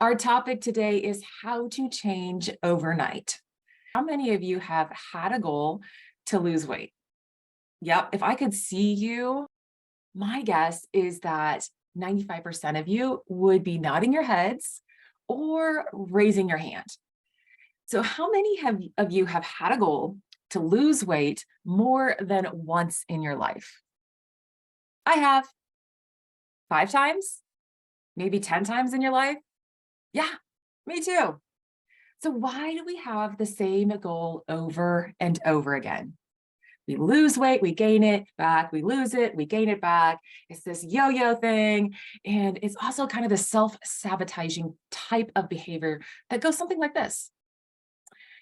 Our topic today is how to change overnight. How many of you have had a goal to lose weight? Yep, if I could see you, my guess is that 95% of you would be nodding your heads or raising your hand. So how many of you have had a goal to lose weight more than once in your life? I have 5 times, maybe 10 times in your life. Yeah, me too. So why do we have the same goal over and over again? We lose weight, we gain it back, we lose it, we gain it back. It's this yo-yo thing. And it's also kind of the self-sabotaging type of behavior that goes something like this.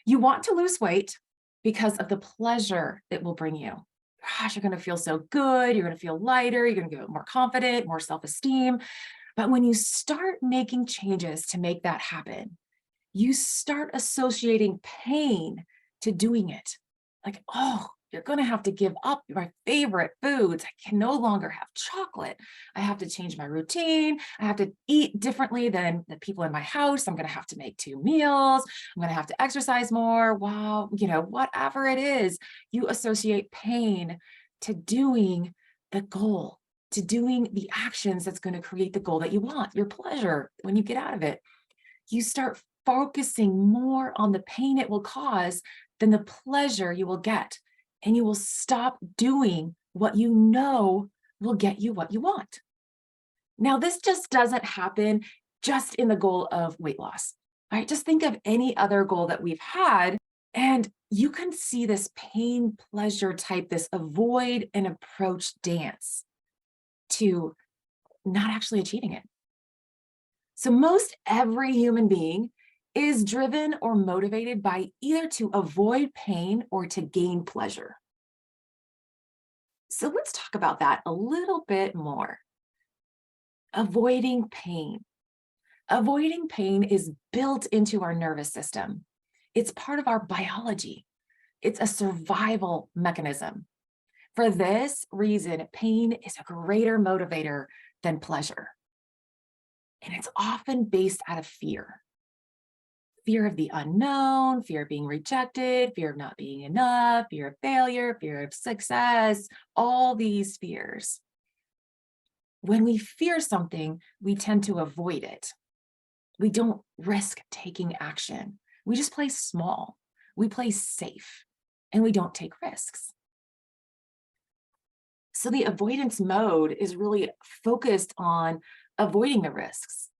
You want to lose weight because of the pleasure it will bring you. Gosh, you're going to feel so good. You're going to feel lighter. You're going to get more confident, more self-esteem. But when you start making changes to make that happen, you start associating pain to doing it. Like, oh, you're going to have to give up my favorite foods. I can no longer have chocolate. I have to change my routine. I have to eat differently than the people in my house. I'm going to have to make 2 meals. I'm going to have to exercise more. Wow, whatever it is, you associate pain to doing the goal, to doing the actions that's going to create the goal that you want, your pleasure when you get out of it. You start focusing more on the pain it will cause than the pleasure you will get. And you will stop doing what you know will get you what you want. Now, this just doesn't happen just in the goal of weight loss, right? Just think of any other goal that we've had, and you can see this pain pleasure type, this avoid and approach dance to not actually achieving it. So most every human being is driven or motivated by either to avoid pain or to gain pleasure. So let's talk about that a little bit more. Avoiding pain. Avoiding pain is built into our nervous system. It's part of our biology. It's a survival mechanism. For this reason, pain is a greater motivator than pleasure. And it's often based out of fear. Fear of the unknown, fear of being rejected, fear of not being enough, fear of failure, fear of success, all these fears. When we fear something, we tend to avoid it. We don't risk taking action. We just play small. We play safe, and we don't take risks. So the avoidance mode is really focused on avoiding the risks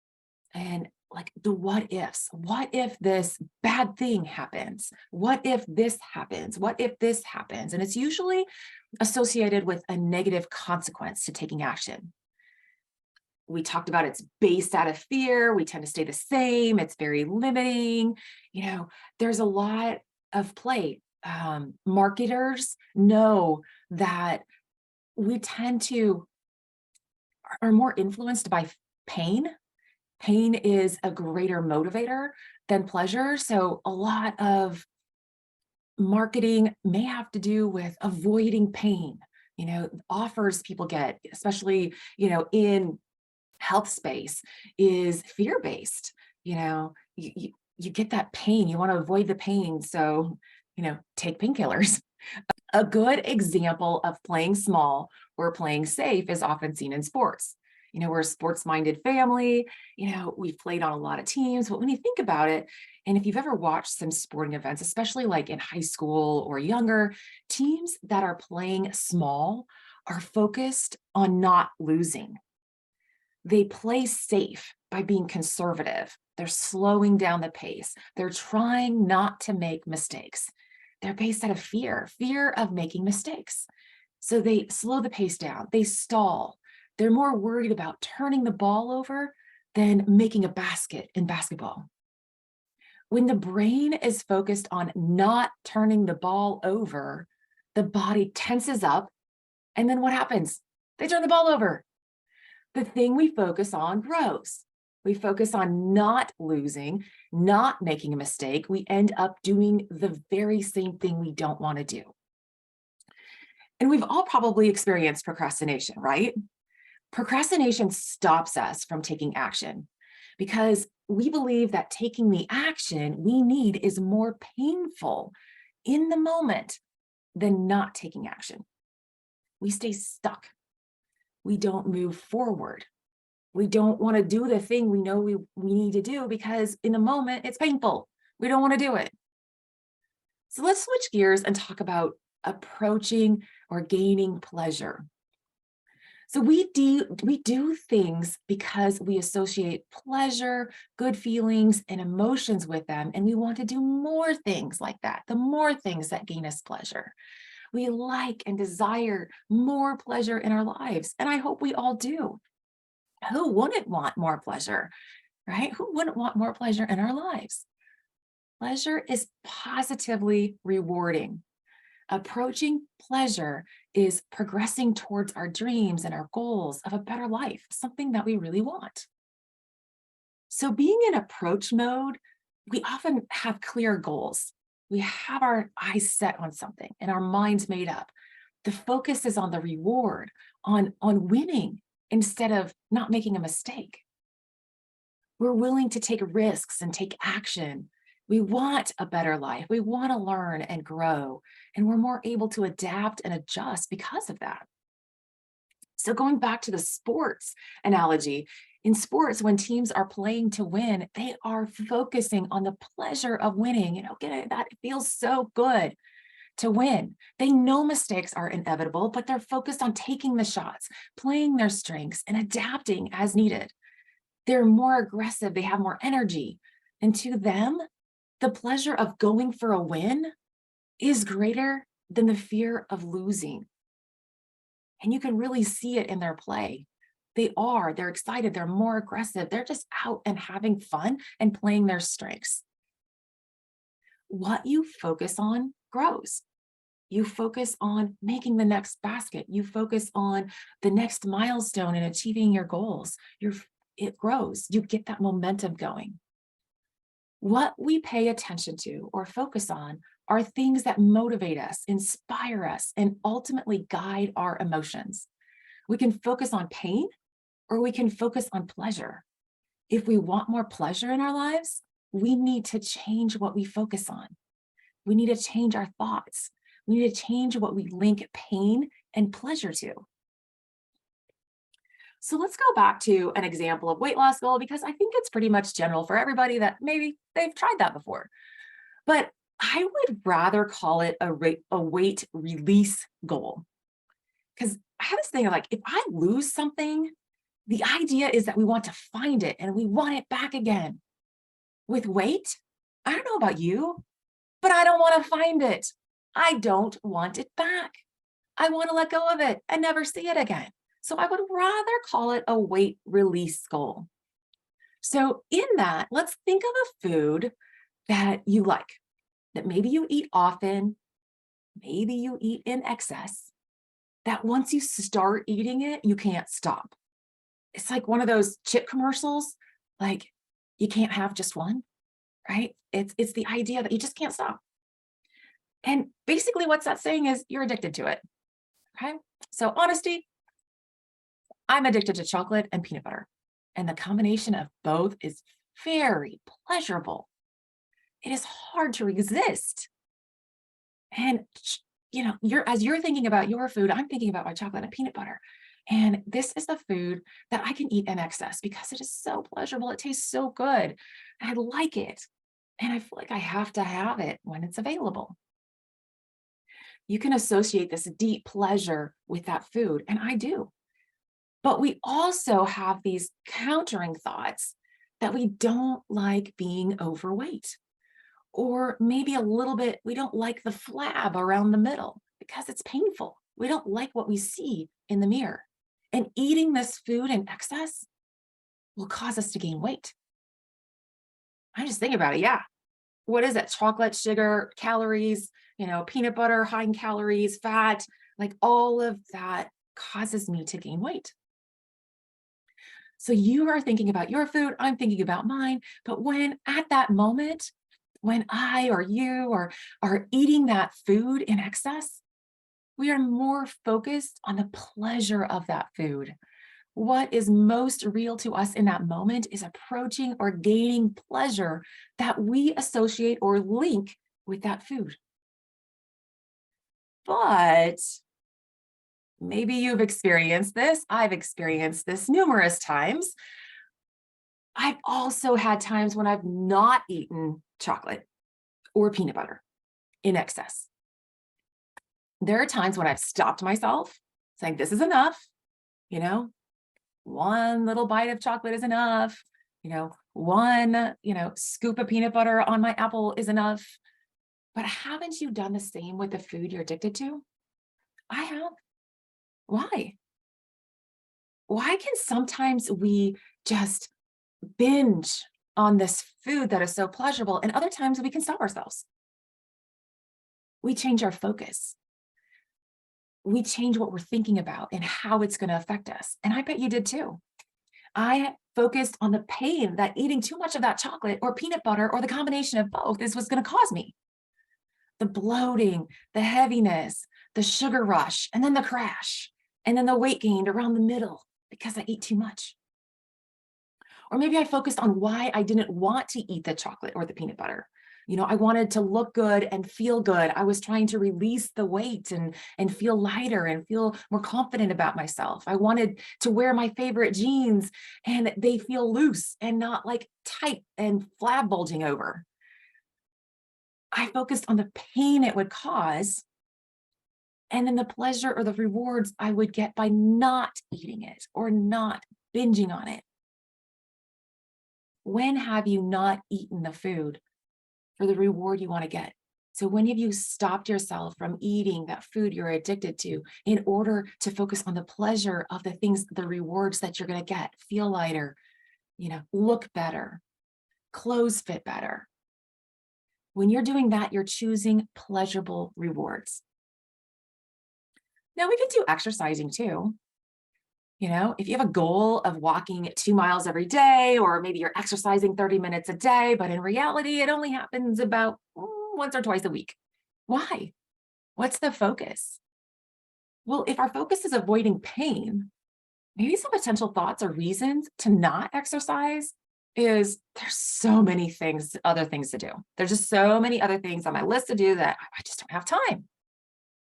and like the what ifs. What if this bad thing happens? What if this happens? What if this happens? And it's usually associated with a negative consequence to taking action. We talked about it's based out of fear. We tend to stay the same. It's very limiting. There's a lot of play. Marketers know that we tend to are more influenced by pain. Pain is a greater motivator than pleasure. So a lot of marketing may have to do with avoiding pain. Offers people get, especially, in health space, is fear-based. You get that pain, you want to avoid the pain. So, take painkillers. A good example of playing small or playing safe is often seen in sports. We're a sports-minded family. We've played on a lot of teams, but when you think about it, and if you've ever watched some sporting events, especially like in high school or younger, teams that are playing small are focused on not losing. They play safe by being conservative. They're slowing down the pace. They're trying not to make mistakes. They're based out of fear of making mistakes. So they slow the pace down. They stall. They're more worried about turning the ball over than making a basket in basketball. When the brain is focused on not turning the ball over, the body tenses up. And then what happens? They turn the ball over. The thing we focus on grows. We focus on not losing, not making a mistake. We end up doing the very same thing we don't want to do. And we've all probably experienced procrastination, right? Procrastination stops us from taking action because we believe that taking the action we need is more painful in the moment than not taking action. We stay stuck. We don't move forward. We don't want to do the thing we know we need to do because in the moment it's painful. We don't want to do it. So let's switch gears and talk about approaching or gaining pleasure. So we do things because we associate pleasure, good feelings, and emotions with them, and we want to do more things like that, the more things that gain us pleasure. We like and desire more pleasure in our lives, and I hope we all do. Who wouldn't want more pleasure, right? Who wouldn't want more pleasure in our lives? Pleasure is positively rewarding. Approaching pleasure is progressing towards our dreams and our goals of a better life, something that we really want. So, being in approach mode, we often have clear goals. We have our eyes set on something and our minds made up. The focus is on the reward, on winning instead of not making a mistake. We're willing to take risks and take action. We want a better life. We want to learn and grow, and we're more able to adapt and adjust because of that. So, going back to the sports analogy, in sports, when teams are playing to win, they are focusing on the pleasure of winning. Get it? That it feels so good to win. They know mistakes are inevitable, but they're focused on taking the shots, playing their strengths, and adapting as needed. They're more aggressive, they have more energy. And to them, the pleasure of going for a win is greater than the fear of losing. And you can really see it in their play. They're excited, they're more aggressive, they're just out and having fun and playing their strengths. What you focus on grows. You focus on making the next basket. You focus on the next milestone in achieving your goals. It grows. You get that momentum going. What we pay attention to or focus on are things that motivate us, inspire us, and ultimately guide our emotions. We can focus on pain or we can focus on pleasure. If we want more pleasure in our lives, we need to change what we focus on. We need to change our thoughts. We need to change what we link pain and pleasure to. So let's go back to an example of weight loss goal because I think it's pretty much general for everybody that maybe they've tried that before. But I would rather call it a weight release goal because I have this thing of like, if I lose something, the idea is that we want to find it and we want it back again. With weight, I don't know about you, but I don't want to find it. I don't want it back. I want to let go of it and never see it again. So I would rather call it a weight release goal. So in that, let's think of a food that you like, that maybe you eat often, maybe you eat in excess, that once you start eating it, you can't stop. It's like one of those chip commercials, like you can't have just one, right? It's the idea that you just can't stop. And basically what's that saying is you're addicted to it, okay? So honesty, I'm addicted to chocolate and peanut butter. And the combination of both is very pleasurable. It is hard to resist. And as you're thinking about your food, I'm thinking about my chocolate and peanut butter. And this is the food that I can eat in excess because it is so pleasurable. It tastes so good. I like it. And I feel like I have to have it when it's available. You can associate this deep pleasure with that food, and I do. But we also have these countering thoughts that we don't like being overweight, or maybe a little bit, we don't like the flab around the middle because it's painful. We don't like what we see in the mirror. And eating this food in excess will cause us to gain weight. I'm just thinking about it. Yeah. What is it? Chocolate, sugar, calories, peanut butter, high in calories, fat, like all of that causes me to gain weight. So you are thinking about your food, I'm thinking about mine. But when at that moment, when I or you are eating that food in excess, we are more focused on the pleasure of that food. What is most real to us in that moment is approaching or gaining pleasure that we associate or link with that food. But maybe you've experienced this. I've experienced this numerous times. I've also had times when I've not eaten chocolate or peanut butter in excess. There are times when I've stopped myself saying, this is enough, you know, one little bite of chocolate is enough, one, scoop of peanut butter on my apple is enough. But haven't you done the same with the food you're addicted to? I have. Why? Why can sometimes we just binge on this food that is so pleasurable, and other times we can stop ourselves? We change our focus. We change what we're thinking about and how it's going to affect us. And I bet you did too. I focused on the pain that eating too much of that chocolate or peanut butter or the combination of both was going to cause me. The bloating, the heaviness, the sugar rush, and then the crash, and then the weight gained around the middle because I ate too much. Or maybe I focused on why I didn't want to eat the chocolate or the peanut butter. I wanted to look good and feel good. I was trying to release the weight and feel lighter and feel more confident about myself. I wanted to wear my favorite jeans and they feel loose and not like tight and flab bulging over. I focused on the pain it would cause and then the pleasure or the rewards I would get by not eating it or not binging on it. When have you not eaten the food for the reward you want to get? So when have you stopped yourself from eating that food you're addicted to in order to focus on the pleasure of the things, the rewards that you're going to get? Feel lighter, look better, clothes fit better. When you're doing that, you're choosing pleasurable rewards. Now we can do exercising too. If you have a goal of walking 2 miles every day, or maybe you're exercising 30 minutes a day, but in reality, it only happens about once or twice a week. Why? What's the focus? Well, if our focus is avoiding pain, maybe some potential thoughts or reasons to not exercise is there's so many things, other things to do. There's just so many other things on my list to do that I just don't have time.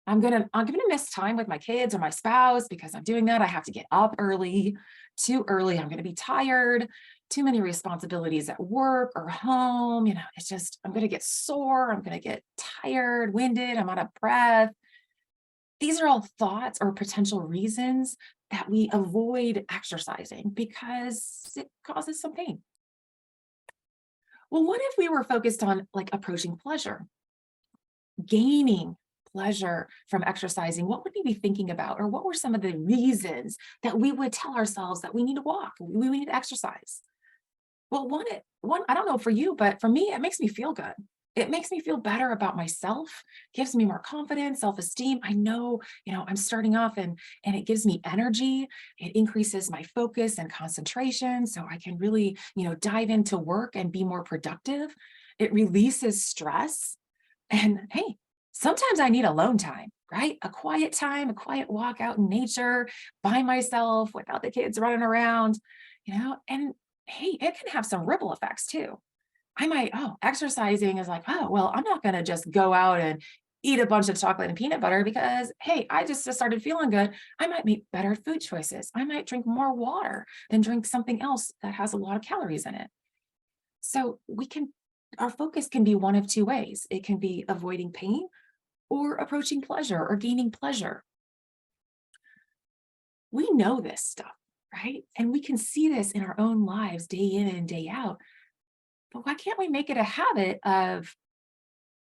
I'm gonna miss time with my kids or my spouse because I'm doing that. I have to get up early, too early. I'm gonna be tired, too many responsibilities at work or home. It's just, I'm gonna get sore. I'm gonna get tired, winded. I'm out of breath. These are all thoughts or potential reasons that we avoid exercising because it causes some pain. Well, what if we were focused on like approaching pleasure, gaining pleasure from exercising? What would we be thinking about? Or what were some of the reasons that we would tell ourselves that we need to walk, we need to exercise? Well, one, I don't know for you, but for me, it makes me feel good. It makes me feel better about myself, gives me more confidence, self-esteem. I know, I'm starting off and it gives me energy. It increases my focus and concentration so I can really, dive into work and be more productive. It releases stress. And hey, sometimes I need alone time, right? A quiet time, a quiet walk out in nature by myself without the kids running around, and hey, it can have some ripple effects too. Exercising is like, oh, well, I'm not going to just go out and eat a bunch of chocolate and peanut butter because, hey, I just started feeling good. I might make better food choices. I might drink more water than drink something else that has a lot of calories in it. So our focus can be one of two ways. It can be avoiding pain or approaching pleasure or gaining pleasure. We know this stuff, right? And we can see this in our own lives day in and day out. But why can't we make it a habit of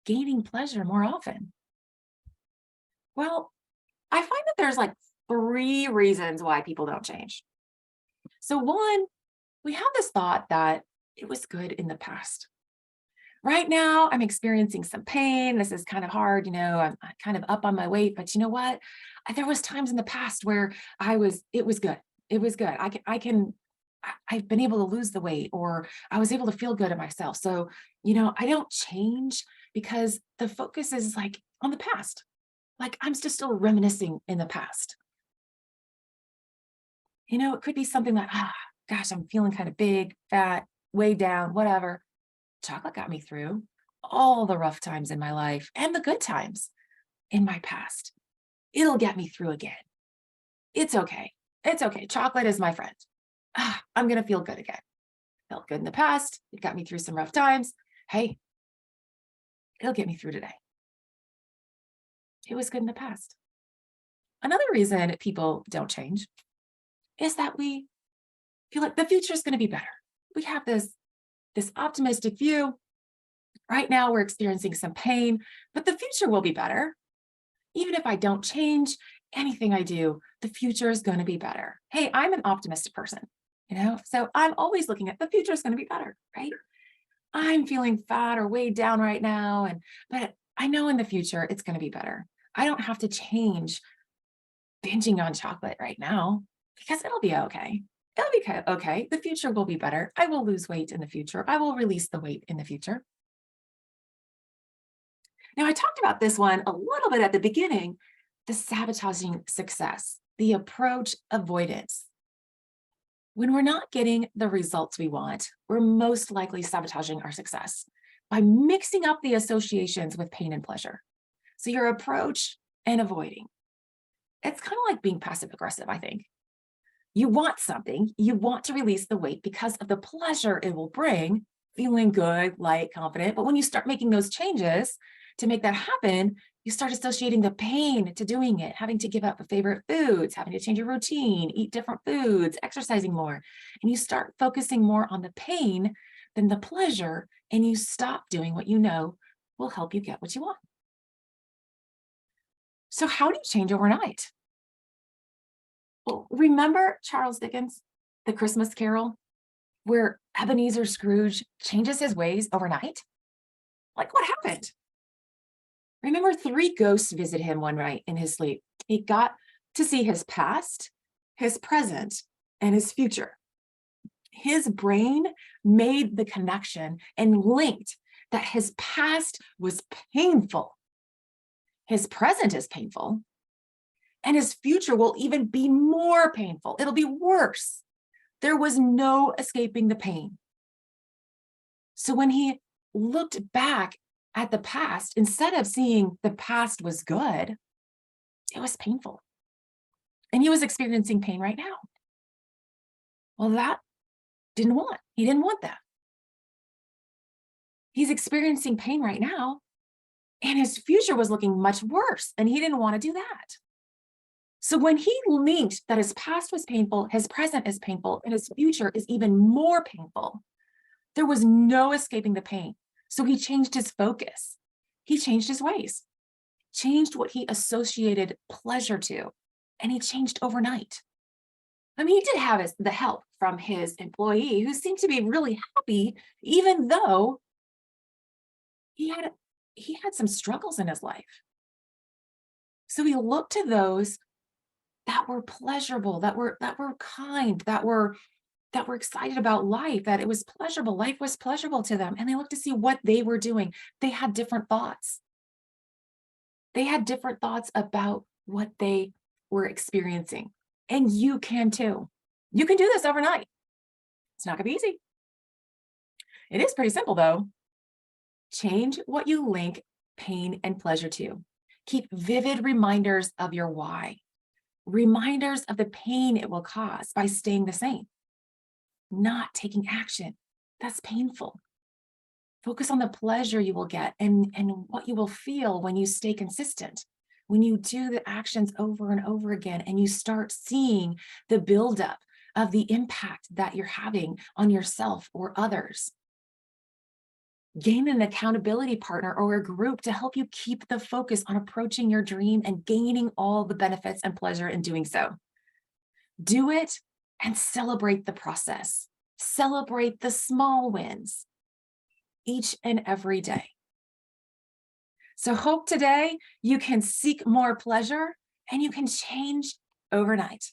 gaining pleasure more often? Well, I find that there's like 3 reasons why people don't change. So one, we have this thought that it was good in the past. Right now, I'm experiencing some pain. This is kind of hard, I'm kind of up on my weight, but you know what? There was times in the past where it was good. It was good. I've been able to lose the weight, or I was able to feel good at myself. So, I don't change because the focus is like on the past. Like I'm just still reminiscing in the past. It could be something like, gosh, I'm feeling kind of big, fat, way down, whatever. Chocolate got me through all the rough times in my life and the good times in my past. It'll get me through again. It's okay. It's okay. Chocolate is my friend. I'm going to feel good again. Felt good in the past. It got me through some rough times. Hey, it'll get me through today. It was good in the past. Another reason people don't change is that we feel like the future is going to be better. We have this optimistic view. Right now, we're experiencing some pain, but the future will be better. Even if I don't change anything I do, the future is going to be better. Hey, I'm an optimistic person, so I'm always looking at the future is going to be better, right? I'm feeling fat or weighed down right now, but I know in the future it's going to be better. I don't have to change binging on chocolate right now because it'll be okay. It'll be okay. The future will be better. I will lose weight in the future. I will release the weight in the future. Now, I talked about this one a little bit at the beginning, the sabotaging success, the approach avoidance. When we're not getting the results we want, we're most likely sabotaging our success by mixing up the associations with pain and pleasure. So your approach and avoiding. It's kind of like being passive aggressive, I think. You want something, you want to release the weight because of the pleasure it will bring, feeling good, light, confident. But when you start making those changes to make that happen, you start associating the pain to doing it, having to give up favorite foods, having to change your routine, eat different foods, exercising more. And you start focusing more on the pain than the pleasure, and you stop doing what you know will help you get what you want. So how do you change overnight? Well, remember Charles Dickens, The Christmas Carol, where Ebenezer Scrooge changes his ways overnight? Like, what happened? Remember, 3 ghosts visit him one night in his sleep. He got to see his past, his present, and his future. His brain made the connection and linked that his past was painful. His present is painful, and his future will even be more painful. It'll be worse. There was no escaping the pain. So when he looked back at the past, instead of seeing the past was good, it was painful. And he was experiencing pain right now. Well, he didn't want that. He's experiencing pain right now, and his future was looking much worse, and he didn't want to do that. So when he linked that his past was painful, his present is painful, and his future is even more painful, there was no escaping the pain. So he changed his focus. He changed his ways, changed what he associated pleasure to, and he changed overnight. I mean, he did have the help from his employee who seemed to be really happy, even though he had some struggles in his life. So he looked to those that were pleasurable, that were kind, that were excited about life, that it was pleasurable. Life was pleasurable to them. And they looked to see what they were doing. They had different thoughts. They had different thoughts about what they were experiencing. And you can too. You can do this overnight. It's not going to be easy. It is pretty simple though. Change what you link pain and pleasure to. Keep vivid reminders of your why. Reminders of the pain it will cause by staying the same. Not taking action. That's painful. Focus on the pleasure you will get and what you will feel when you stay consistent, when you do the actions over and over again, and you start seeing the buildup of the impact that you're having on yourself or others. Gain an accountability partner or a group to help you keep the focus on approaching your dream and gaining all the benefits and pleasure in doing so. Do it and celebrate the process. Celebrate the small wins each and every day. So hope today you can seek more pleasure and you can change overnight.